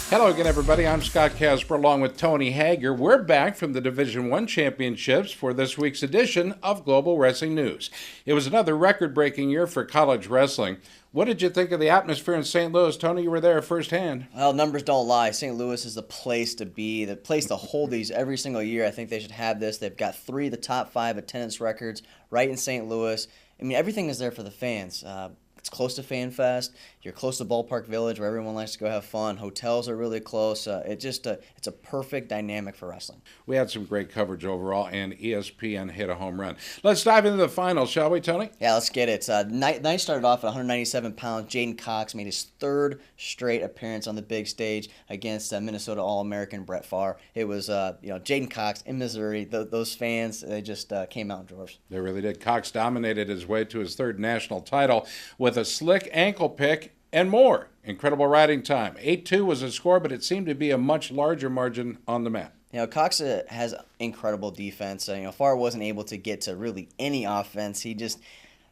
Hello again, everybody. I'm Scott Casper along with Tony Hager. We're back from the Division I Championships for this week's edition of Global Wrestling News. It was another record-breaking year for college wrestling. What did you think of the atmosphere in St. Louis? Tony, you were there firsthand. Well, numbers don't lie. St. Louis is the place to be, the place to hold these every single year. I think they should have this. They've got 3 of the top 5 attendance records right in St. Louis. I mean, everything is there for the fans. It's close to Fan Fest. You're close to Ballpark Village, where everyone likes to go have fun. Hotels are really close. It's a perfect dynamic for wrestling. We had some great coverage overall, and ESPN hit a home run. Let's dive into the finals, shall we, Tony? Yeah, let's get it. Night started off at 197 pounds. Jaden Cox made his 3rd straight appearance on the big stage against Minnesota All-American Brett Favre. It was Jaden Cox in Missouri. Those fans, they just came out in droves. They really did. Cox dominated his way to his 3rd national title with a slick ankle pick and more. Incredible riding time. 8-2 was the score, but it seemed to be a much larger margin on the mat. Cox has incredible defense. Favre wasn't able to get to really any offense. He just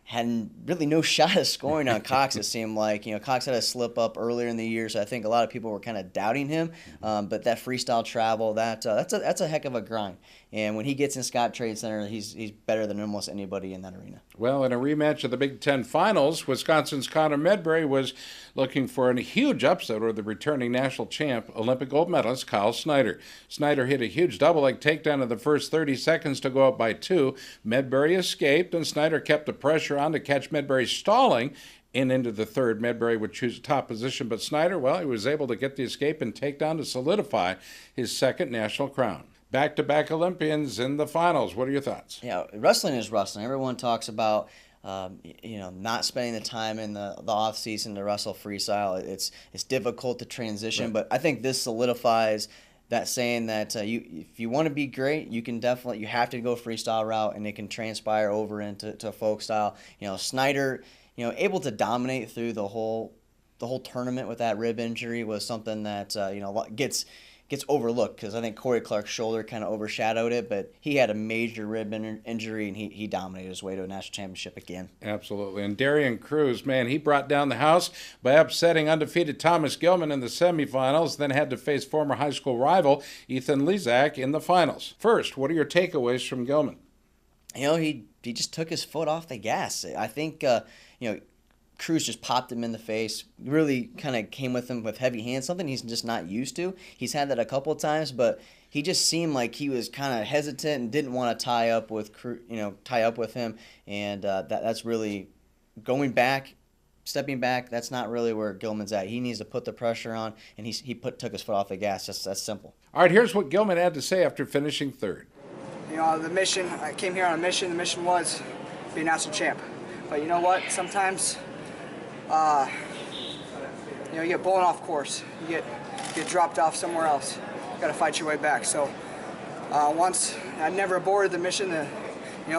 had really no shot of scoring on Cox, it seemed like. Cox had a slip up earlier in the year, so I think a lot of people were kind of doubting him. But that freestyle travel, that's a heck of a grind. And when he gets in Scott Trade Center, he's better than almost anybody in that arena. Well, in a rematch of the Big Ten Finals, Wisconsin's Connor Medbury was looking for a huge upset over the returning national champ, Olympic gold medalist Kyle Snyder. Snyder hit a huge double-leg takedown in the first 30 seconds to go up by 2. Medbury escaped, and Snyder kept the pressure on to catch Medbury stalling. And into the 3rd, Medbury would choose a top position, but Snyder, well, he was able to get the escape and takedown to solidify his 2nd national crown. Back-to-back Olympians in the finals. What are your thoughts? Yeah, wrestling is wrestling. Everyone talks about not spending the time in the off season to wrestle freestyle. It's difficult to transition, right. But I think this solidifies that saying that if you want to be great, you have to go freestyle route, and it can transpire over into folk style. Snyder, able to dominate through the whole tournament with that rib injury was something that gets overlooked, because I think Corey Clark's shoulder kind of overshadowed it, but he had a major rib injury, and he dominated his way to a national championship again. Absolutely. And Darian Cruz, man, he brought down the house by upsetting undefeated Thomas Gilman in the semifinals, then had to face former high school rival Ethan Lezak in the finals. First, what are your takeaways from Gilman? He just took his foot off the gas. I think, Cruz just popped him in the face, really kind of came with him with heavy hands, something he's just not used to. He's had that a couple of times, but he just seemed like he was kind of hesitant and didn't want to tie up with him, and that's really stepping back. That's not really where Gilman's at. He needs to put the pressure on, and took his foot off the gas. That's simple. All right, here's what Gilman had to say after finishing 3rd. The mission, I came here on a mission. The mission was be a national champ. But you know what? Sometimes you get blown off course. You get dropped off somewhere else. You got to fight your way back. So once I never aborted the mission, the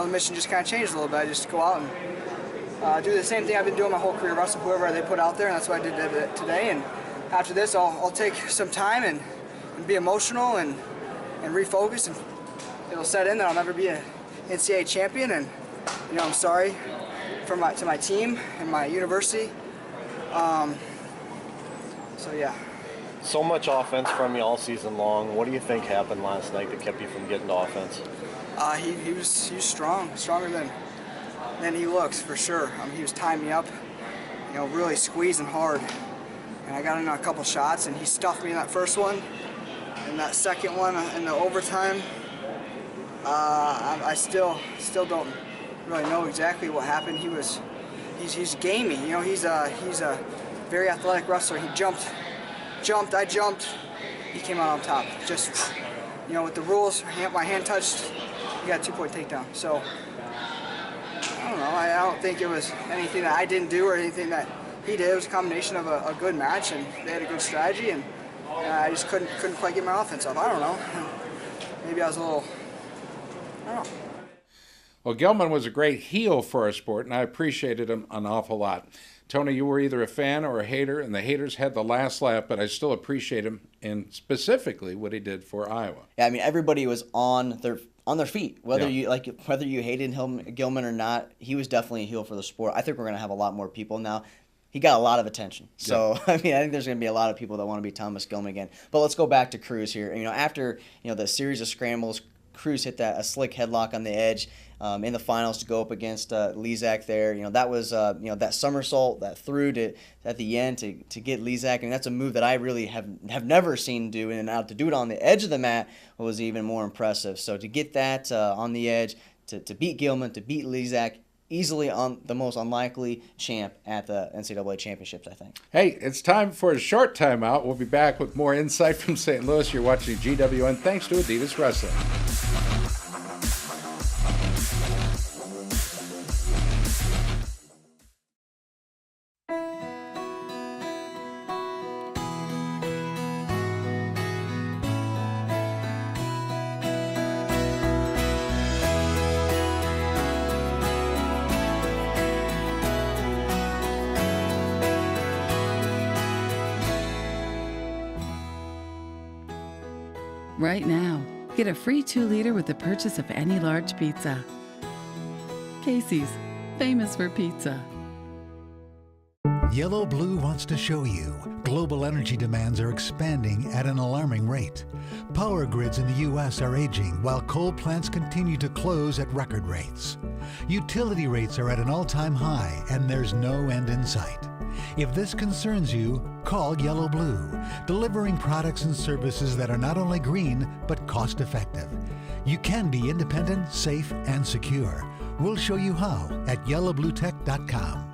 mission just kind of changed a little bit. I just go out and do the same thing I've been doing my whole career, wrestle whoever they put out there, and that's what I did today. And after this, I'll take some time and be emotional and refocus, and it'll set in that I'll never be an NCAA champion. And I'm sorry to my team and my university. So much offense from you all season long. What do you think happened last night that kept you from getting to offense? He was stronger than he looks, for sure. He was tying me up, really squeezing hard. And I got in a couple shots, and he stuffed me in that first one. And that second one in the overtime, I still don't really know exactly what happened. He's gamey. He's a very athletic wrestler. He jumped, I jumped, he came out on top. Just, with the rules, my hand touched, he got a 2-point takedown. So, I don't know. I don't think it was anything that I didn't do or anything that he did. It was a combination of a good match, and they had a good strategy, and I just couldn't quite get my offense up. I don't know. Maybe I was a little, I don't know. Well, Gilman was a great heel for our sport, and I appreciated him an awful lot. Tony, you were either a fan or a hater, and the haters had the last laugh, but I still appreciate him, and specifically what he did for Iowa. Yeah, everybody was on their feet, whether you hated Gilman or not. He was definitely a heel for the sport. I think we're going to have a lot more people now. he got a lot of attention. So, I mean, I think there's going to be a lot of people that want to be Thomas Gilman again. But let's go back to Cruz here. After, the series of scrambles, Cruz hit a slick headlock on the edge in the finals to go up against Lizak there. That was, that somersault, that through at the end to get Lizak. And that's a move that I really have never seen do. And now to do it on the edge of the mat was even more impressive. So to get that on the edge, to beat Gilman, to beat Lizak, easily on the most unlikely champ at the NCAA championships, I think. Hey, it's time for a short timeout. We'll be back with more insight from St. Louis. You're watching GWN thanks to Adidas Wrestling. Right now, get a free 2-liter with the purchase of any large pizza. Casey's, famous for pizza. Yellow Blue wants to show you global energy demands are expanding at an alarming rate. Power grids in the U.S. are aging while coal plants continue to close at record rates. Utility rates are at an all-time high and there's no end in sight. If this concerns you, call Yellow Blue, delivering products and services that are not only green, but cost-effective. You can be independent, safe, and secure. We'll show you how at yellowbluetech.com.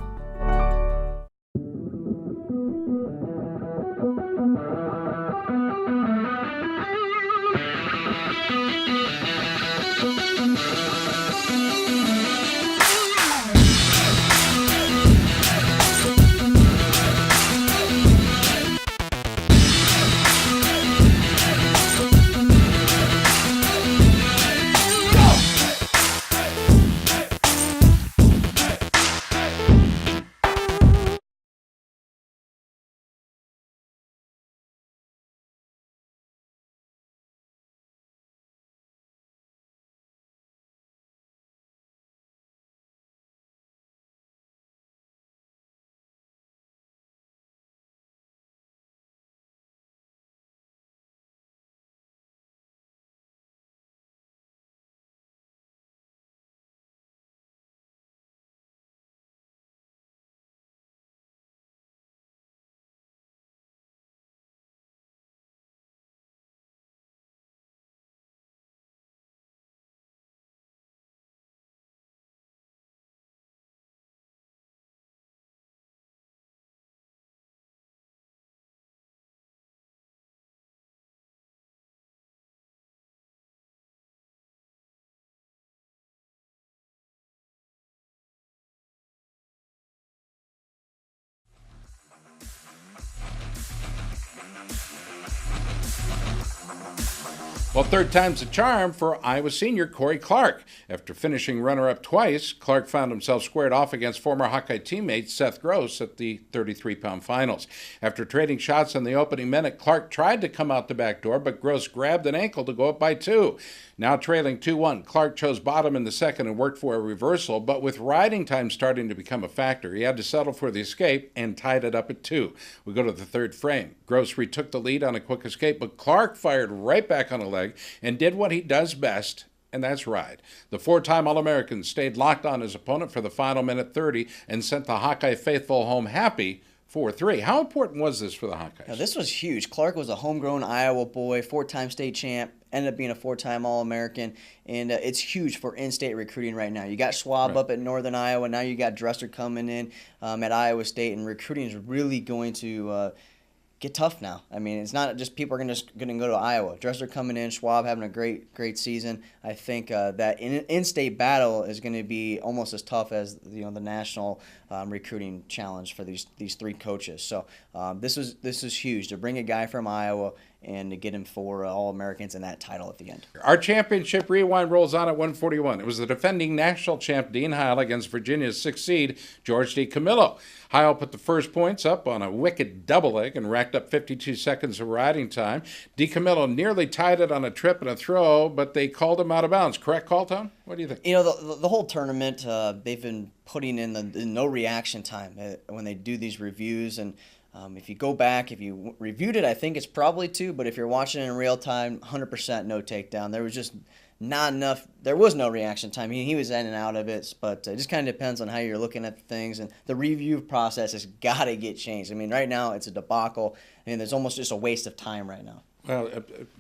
Well, third time's a charm for Iowa senior Corey Clark. After finishing runner-up twice, Clark found himself squared off against former Hawkeye teammate Seth Gross at the 33-pound finals. After trading shots in the opening minute, Clark tried to come out the back door, but Gross grabbed an ankle to go up by 2. Now trailing 2-1, Clark chose bottom in the second and worked for a reversal, but with riding time starting to become a factor, he had to settle for the escape and tied it up at 2. We go to the third frame. Gross retook the lead on a quick escape, but Clark fired right back on a leg and did what he does best, and that's ride. The 4-time All-American stayed locked on his opponent for the final minute 30 and sent the Hawkeye faithful home happy 4-3. How important was this for the Hawkeyes? Now, this was huge. Clark was a homegrown Iowa boy, 4-time state champ, ended up being a 4-time All-American, and it's huge for in-state recruiting right now. You got Schwab up at Northern Iowa. Now you got Dresser coming in at Iowa State, and recruiting is really going to get tough now. I mean, it's not just people are going to go to Iowa. Dresser coming in, Schwab having a great season. I think that in-state battle is going to be almost as tough as the national recruiting challenge for these 3 coaches. So this is huge to bring a guy from Iowa and to get him 4 All-Americans and that title at the end. Our championship rewind rolls on at 141. It was the defending national champ Dean Heil against Virginia's 6th seed, George DiCamillo. Heil put the first points up on a wicked double leg and racked up 52 seconds of riding time. DiCamillo nearly tied it on a trip and a throw, but they called him out of bounds. Correct call, Tom? What do you think? You know, the whole tournament, they've been putting in the no reaction time when they do these reviews. And if you go back, if you reviewed it, I think it's probably 2. But if you're watching it in real time, 100% no takedown. There was just not enough. There was no reaction time. He was in and out of it, but it just kind of depends on how you're looking at things. And the review process has got to get changed. I mean, right now it's a debacle. I mean, there's almost just a waste of time right now. Well,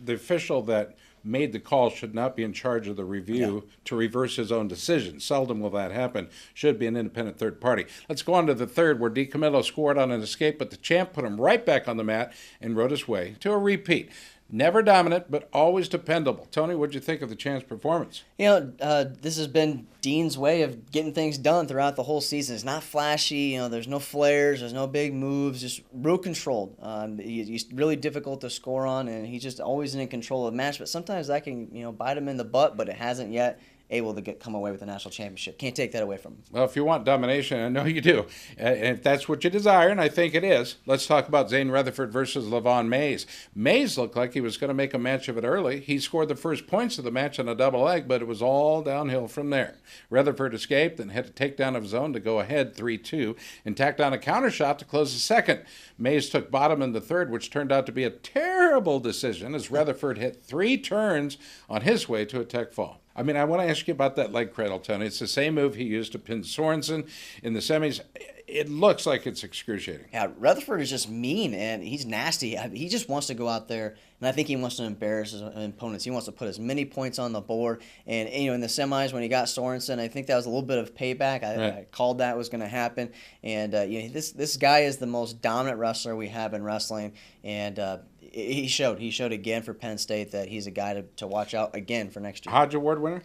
the official that made the call should not be in charge of the review to reverse his own decision. Seldom will that happen. Should be an independent third party. Let's go on to the third, where DiCamillo scored on an escape, but the champ put him right back on the mat and rode his way to a repeat. Never dominant, but always dependable. Tony, what'd you think of the champ's performance? You know, this has been Dean's way of getting things done throughout the whole season. It's not flashy. You know, there's no flares. There's no big moves. Just real controlled. He's really difficult to score on, and he's just always in control of the match. But sometimes that can, you know, bite him in the butt, but it hasn't yet able to come away with the national championship. Can't take that away from him. Well, if you want domination, I know you do, and if that's what you desire, and I think it is, let's talk about Zane Rutherford versus Levon Mays. Mays looked like he was going to make a match of it early. He scored the first points of the match on a double leg, but it was all downhill from there. Rutherford escaped and hit a takedown of his own to go ahead 3-2 and tacked on a counter shot to close the second. Mays took bottom in the third, which turned out to be a terrible decision as Rutherford hit 3 turns on his way to a tech fall. I mean, I want to ask you about that leg cradle, Tony. It's the same move he used to pin Sorensen in the semis. It looks like it's excruciating. Yeah, Rutherford is just mean, and he's nasty. He just wants to go out there, and I think he wants to embarrass his opponents. He wants to put as many points on the board. And, you know, in the semis when he got Sorensen, I think that was a little bit of payback. I called that was going to happen. And, you know, this guy is the most dominant wrestler we have in wrestling, and he showed again for Penn State that he's a guy to watch out again for next year. Hodge Award winner?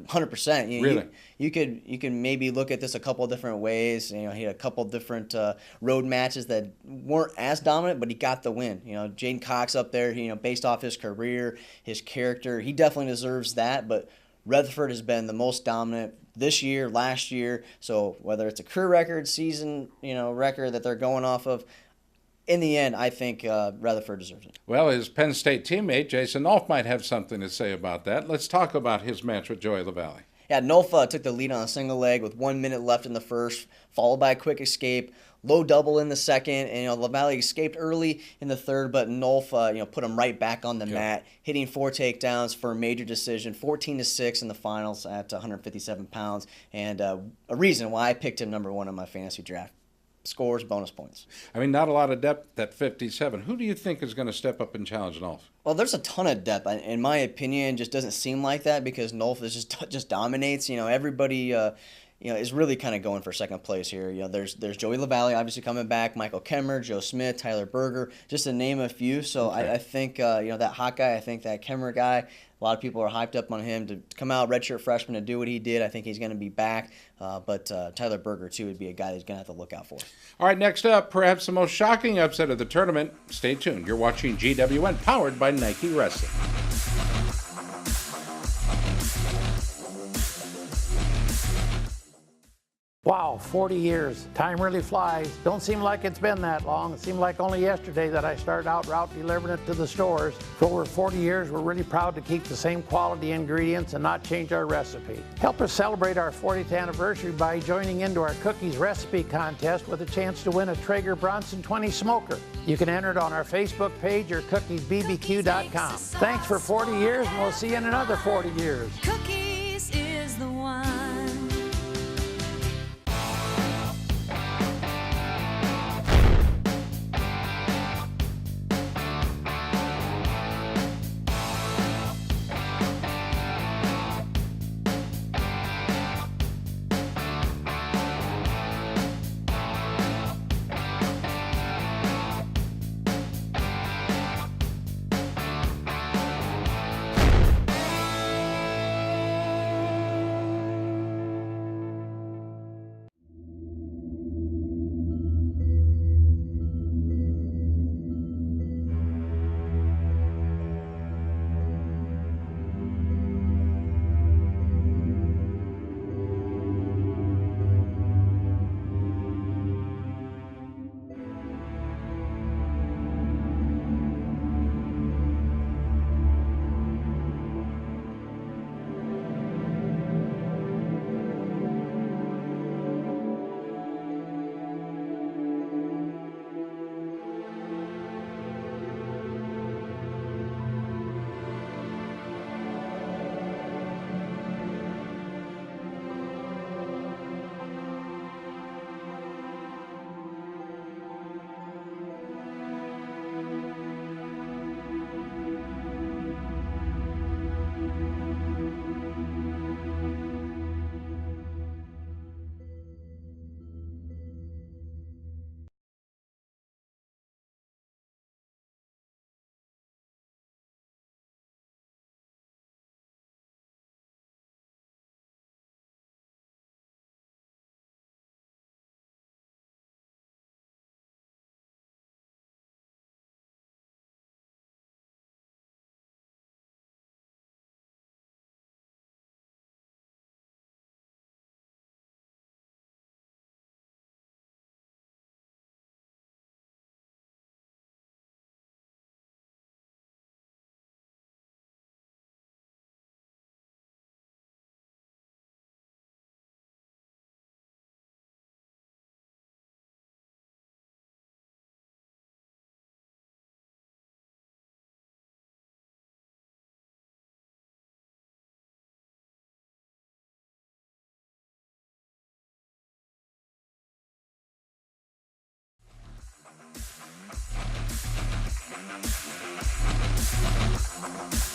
100%. Really? You could maybe look at this a couple of different ways. You know, he had a couple of different road matches that weren't as dominant, but he got the win. You know, Jaden Cox up there, you know, based off his career, his character, he definitely deserves that. But Rutherford has been the most dominant this year, last year. So whether it's a career record, season, you know, record that they're going off of, in the end, I think Rutherford deserves it. Well, his Penn State teammate, Jason Nolf, might have something to say about that. Let's talk about his match with Joey LaValle. Yeah, Nolf took the lead on a single leg with 1 minute left in the first, followed by a quick escape, low double in the second, and, you know, LaValle escaped early in the third, but Nolf, you know, put him right back on the mat, hitting 4 takedowns for a major decision, 14-6 in the finals at 157 pounds, and a reason why I picked him number 1 in my fantasy draft. Scores, bonus points. I mean, not a lot of depth at 57. Who do you think is going to step up and challenge Nolf? Well, there's a ton of depth. In my opinion, just doesn't seem like that because Nolf is just dominates. You know, everybody you know, is really kind of going for second place here. You know, there's Joey LaValle obviously coming back, Michael Kemmer, Joe Smith, Tyler Berger, just to name a few. So I think you know, that hot guy, I think that Kemmer guy, a lot of people are hyped up on him to come out redshirt freshman to do what he did. I think he's going to be back. But Tyler Berger, too, would be a guy that he's going to have to look out for. All right, next up, perhaps the most shocking upset of the tournament. Stay tuned. You're watching GWN, powered by Nike Wrestling. Wow, 40 years. Time really flies. Don't seem like it's been that long. It seemed like only yesterday that I started out route delivering it to the stores. For over 40 years, we're really proud to keep the same quality ingredients and not change our recipe. Help us celebrate our 40th anniversary by joining into our cookies recipe contest with a chance to win a Traeger Bronson 20 smoker. You can enter it on our Facebook page or cookiesbbq.com. Thanks for 40 years, and we'll see you in another 40 years. Cookies is the one.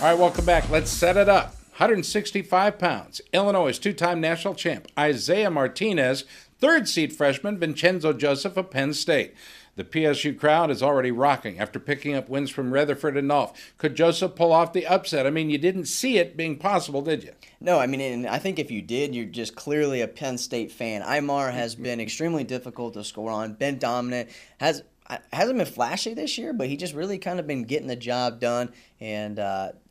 All right, welcome back. Let's set it up. 165 pounds. Illinois' two-time national champ Isaiah Martinez, third-seed freshman Vincenzo Joseph of Penn State. The PSU crowd is already rocking after picking up wins from Rutherford and Nolf. Could Joseph pull off the upset? I mean, you didn't see it being possible, did you? No, I mean, and I think if you did, you're just clearly a Penn State fan. Imar has been extremely difficult to score on, been dominant, hasn't been flashy this year, but he just really kind of been getting the job done, and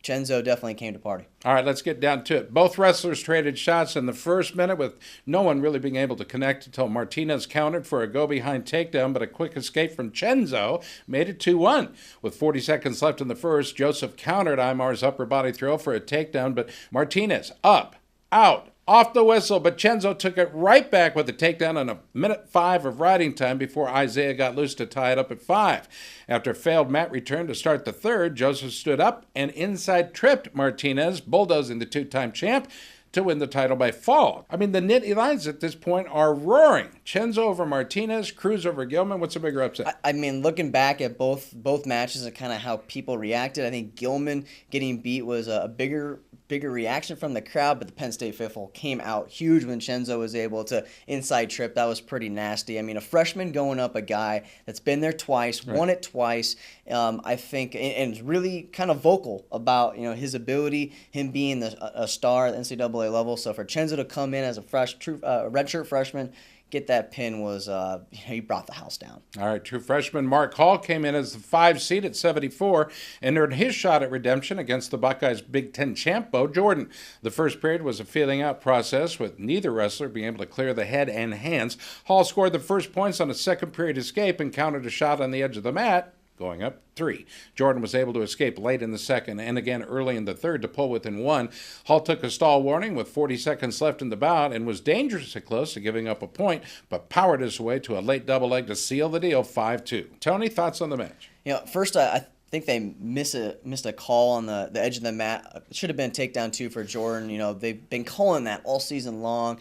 Chenzo definitely came to party. All right, let's get down to it. Both wrestlers traded shots in the first minute with no one really being able to connect until Martinez countered for a go-behind takedown, but a quick escape from Chenzo made it 2-1. With 40 seconds left in the first, Joseph countered Imar's upper body throw for a takedown, but Martinez up, out, off the whistle, but Chenzo took it right back with a takedown on a minute 5 of riding time before Isaiah got loose to tie it up at 5. After a failed mat return to start the third, Joseph stood up and inside tripped Martinez, bulldozing the two-time champ to win the title by fall. I mean, the Nittany Lions at this point are roaring. Chenzo over Martinez, Cruz over Gilman. What's a bigger upset? I mean, looking back at both matches and kind of how people reacted, I think Gilman getting beat was a bigger reaction from the crowd, but the Penn State faithful came out huge when Chenzo was able to inside trip. That was pretty nasty. I mean, a freshman going up a guy that's been there twice, won it twice, I think, and is really kind of vocal about his ability, him being a star at the NCAA level. So for Chenzo to come in as a redshirt freshman, get that pin was, he brought the house down. All right, true freshman Mark Hall came in as the 5 seed at 74 and earned his shot at redemption against the Buckeyes' Big Ten champ, Bo Jordan. The first period was a feeling out process with neither wrestler being able to clear the head and hands. Hall scored the first points on a second period escape and countered a shot on the edge of the mat, going up 3. Jordan was able to escape late in the second and again early in the third to pull within 1. Hall took a stall warning with 40 seconds left in the bout and was dangerously close to giving up a point, but powered his way to a late double leg to seal the deal 5-2. Tony, thoughts on the match? First, I think they missed a call on the edge of the mat. It should have been takedown 2 for Jordan. They've been calling that all season long.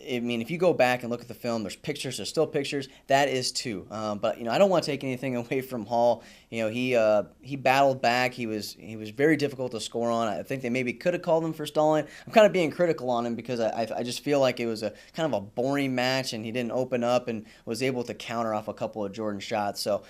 I mean, if you go back and look at the film, there's still pictures. That is 2. But I don't want to take anything away from Hall. He battled back. He was very difficult to score on. I think they maybe could have called him for stalling. I'm kind of being critical on him because I just feel like it was a kind of a boring match, and he didn't open up and was able to counter off a couple of Jordan shots. So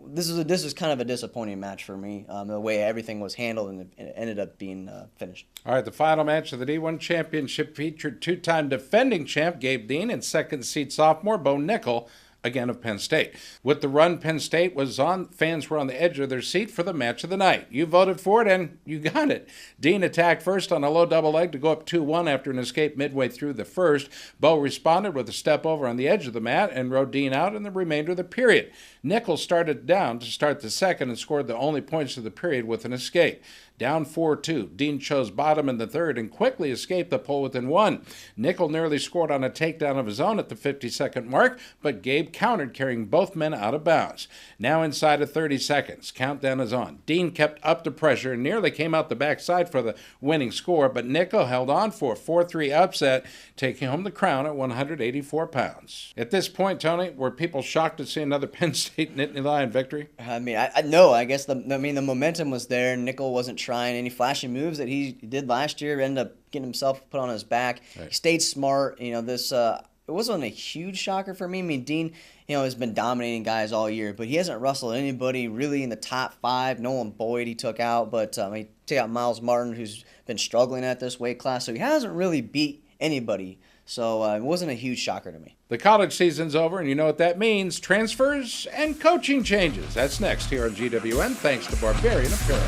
this is kind of a disappointing match for me, the way everything was handled, and it ended up being finished. All right, the final match of the D1 Championship featured two-time defending champ Gabe Dean and second-seed sophomore Bo Nickel, again of Penn State. With the run Penn State was on, fans were on the edge of their seat for the match of the night. You voted for it, and you got it. Dean attacked first on a low double leg to go up 2-1 after an escape midway through the first. Bo responded with a step over on the edge of the mat and rode Dean out in the remainder of the period. Nichols started down to start the second and scored the only points of the period with an escape. Down 4-2. Dean chose bottom in the third and quickly escaped the pull within 1. Nickel nearly scored on a takedown of his own at the 50-second mark, but Gabe countered, carrying both men out of bounds. Now inside of 30 seconds. Countdown is on. Dean kept up the pressure and nearly came out the backside for the winning score, but Nickel held on for a 4-3 upset, taking home the crown at 184 pounds. At this point, Tony, were people shocked to see another Penn State Nittany Lion victory? I mean, I guess the momentum was there. Nickel wasn't trying any flashy moves that he did last year. Ended up getting himself put on his back. Right. He stayed smart. This it wasn't a huge shocker for me. I mean, Dean, has been dominating guys all year, but he hasn't wrestled anybody really in the top 5. Nolan Boyd he took out, but he took out Miles Martin, who's been struggling at this weight class, so he hasn't really beat anybody. So it wasn't a huge shocker to me. The college season's over, and you know what that means. Transfers and coaching changes. That's next here on GWN, thanks to Barbarian Apparel.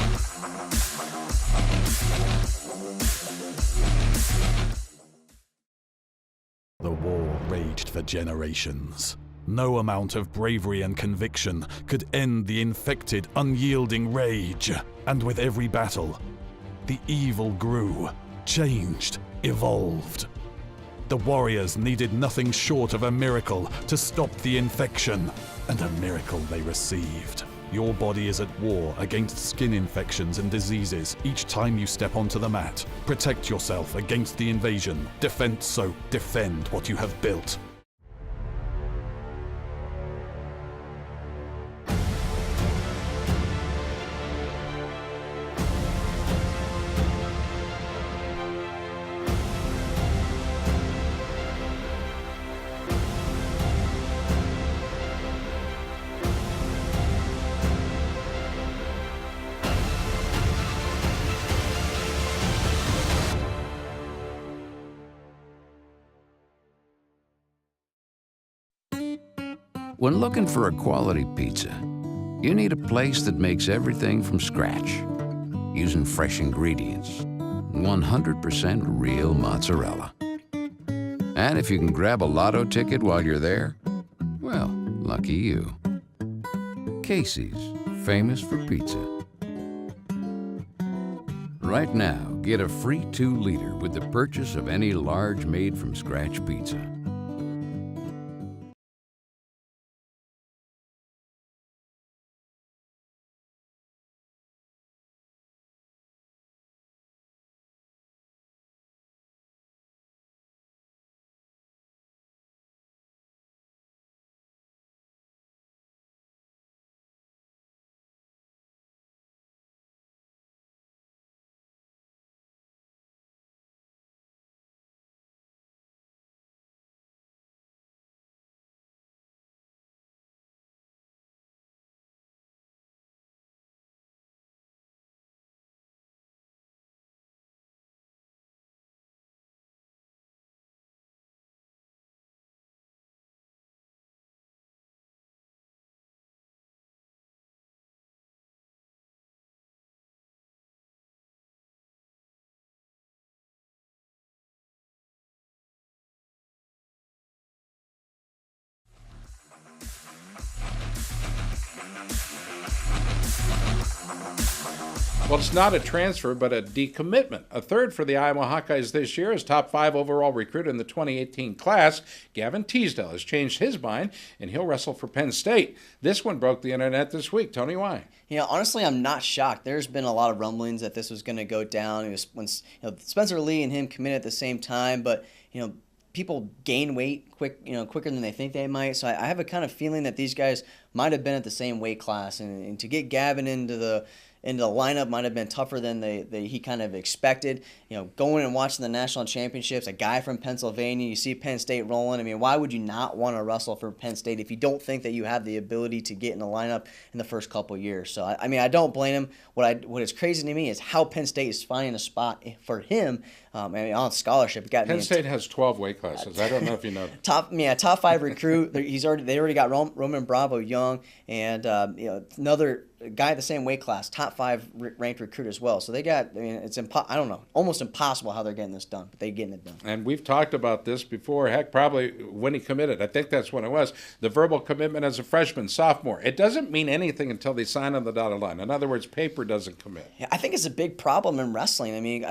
The war raged for generations. No amount of bravery and conviction could end the infected, unyielding rage. And with every battle, the evil grew, changed, evolved. The warriors needed nothing short of a miracle to stop the infection, and a miracle they received. Your body is at war against skin infections and diseases each time you step onto the mat. Protect yourself against the invasion. Defend Soap. Defend what you have built. When looking for a quality pizza, you need a place that makes everything from scratch, using fresh ingredients, 100% real mozzarella. And if you can grab a lotto ticket while you're there, well, lucky you. Casey's, famous for pizza. Right now, get a free 2-liter with the purchase of any large made-from-scratch pizza. Well, it's not a transfer, but a decommitment. A third for the Iowa Hawkeyes this year as top 5 overall recruit in the 2018 class. Gavin Teasdale has changed his mind, and he'll wrestle for Penn State. This one broke the internet this week. Tony, why? Honestly, I'm not shocked. There's been a lot of rumblings that this was going to go down. It was when Spencer Lee and him committed at the same time, but people gain weight quicker than they think they might. So I have a kind of feeling that these guys might have been at the same weight class, and to get Gavin into the lineup might have been tougher than he kind of expected. Going and watching the national championships, a guy from Pennsylvania, you see Penn State rolling. I mean, why would you not want to wrestle for Penn State if you don't think that you have the ability to get in the lineup in the first couple of years? So, I don't blame him. What is crazy to me is how Penn State is finding a spot for him. On scholarship. Penn State has 12 weight classes. I don't know if you know. Top 5 recruit. They already got Roman Bravo Young and another guy at the same weight class, top 5 ranked recruit as well. So they got. It's almost impossible how they're getting this done, but they're getting it done. And we've talked about this before. Heck, probably when he committed. I think that's when it was. The verbal commitment as a freshman, sophomore. It doesn't mean anything until they sign on the dotted line. In other words, paper doesn't commit. Yeah, I think it's a big problem in wrestling.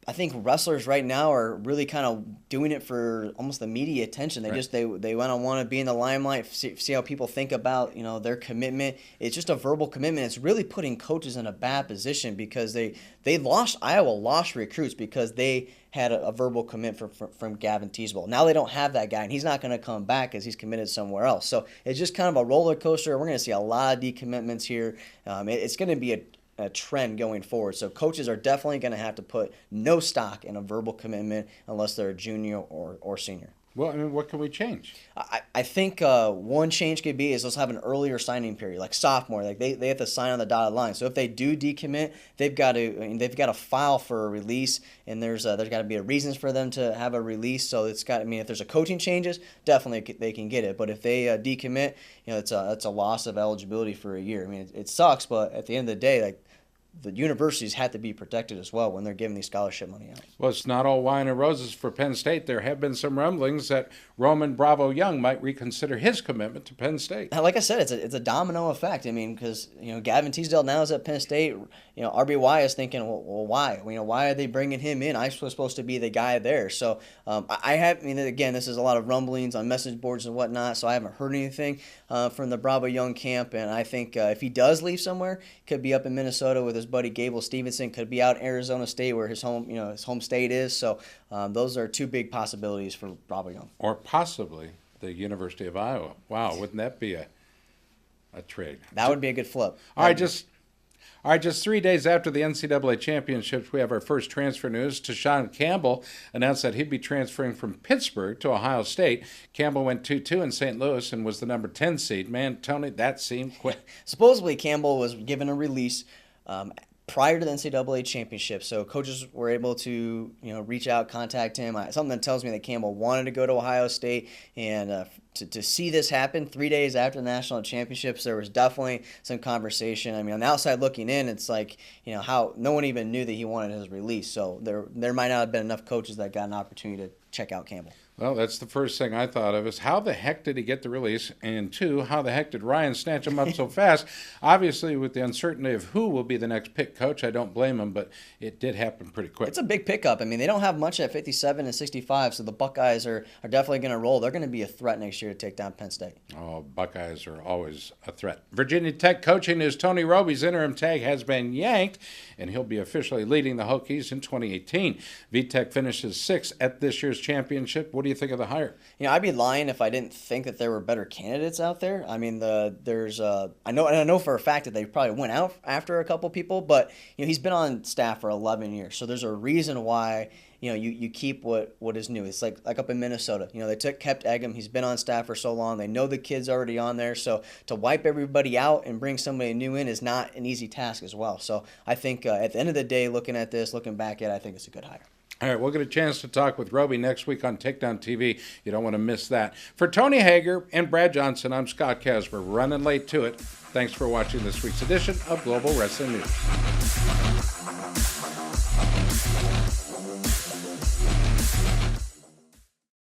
I think wrestlers right now are really kind of doing it for almost the media attention. They want to be in the limelight, see how people think about their commitment. It's just a verbal commitment. It's really putting coaches in a bad position because Iowa lost recruits because they had a verbal commitment from Gavin Teasdale. Now they don't have that guy, and he's not going to come back because he's committed somewhere else. So it's just kind of a roller coaster. We're going to see a lot of decommitments here. It's going to be a trend going forward. So coaches are definitely going to have to put no stock in a verbal commitment unless they're a junior or senior. Well, what can we change? I think one change could be is let's have an earlier signing period, like sophomore. Like they have to sign on the dotted line. So if they do decommit, they've got to file for a release, and there's got to be a reasons for them to have a release. So if there's a coaching changes, definitely they can get it. But if they decommit, it's a loss of eligibility for a year. It sucks, but at the end of the day, the universities have to be protected as well when they're giving these scholarship money out. Well, it's not all wine and roses for Penn State. There have been some rumblings that Roman Bravo Young might reconsider his commitment to Penn State. Like I said, it's a domino effect. Because Gavin Teasdale now is at Penn State. RBY is thinking, well, why? Why are they bringing him in? I was supposed to be the guy there. So again, this is a lot of rumblings on message boards and whatnot. So I haven't heard anything from the Bravo Young camp, and I think if he does leave somewhere, could be up in Minnesota with his buddy Gable Stevenson, could be out in Arizona State where his home state is. So those are 2 big possibilities for Bravo Young. Or possibly the University of Iowa. Wow, wouldn't that be a trade? That would be a good flip. All right, just 3 days after the NCAA championships, we have our first transfer news. Tashawn Campbell announced that he'd be transferring from Pittsburgh to Ohio State. Campbell went 2-2 in St. Louis and was the number 10 seed. Man, Tony, that seemed quick. Supposedly, Campbell was given a release prior to the NCAA championship. So coaches were able to, reach out, contact him. Something that tells me that Campbell wanted to go to Ohio State, and to see this happen 3 days after the national championships, there was definitely some conversation. I mean, on the outside looking in, it's like, how no one even knew that he wanted his release. So there might not have been enough coaches that got an opportunity to check out Campbell. Well, that's the first thing I thought of, is how the heck did he get the release? And two, how the heck did Ryan snatch him up so fast? Obviously, with the uncertainty of who will be the next pick coach, I don't blame him, but it did happen pretty quick. It's a big pickup. I mean, they don't have much at 57 and 65, so the Buckeyes are definitely going to roll. They're going to be a threat next year to take down Penn State. Oh, Buckeyes are always a threat. Virginia Tech coaching is Tony Roby's interim tag has been yanked, and he'll be officially leading the Hokies in 2018. VTech finishes 6th at this year's championship. What do you think of the hire? I'd be lying if I didn't think that there were better candidates out there. I mean, I know for a fact that they probably went out after a couple people, but he's been on staff for 11 years, so there's a reason why you keep what is new. It's like up in Minnesota. They kept Eggum. He's been on staff for so long. They know the kid's already on there, so to wipe everybody out and bring somebody new in is not an easy task as well. So I think at the end of the day, looking back at it, I think it's a good hire. All right, we'll get a chance to talk with Roby next week on Takedown TV. You don't want to miss that. For Tony Hager and Brad Johnson, I'm Scott Casper, running late to it. Thanks for watching this week's edition of Global Wrestling News.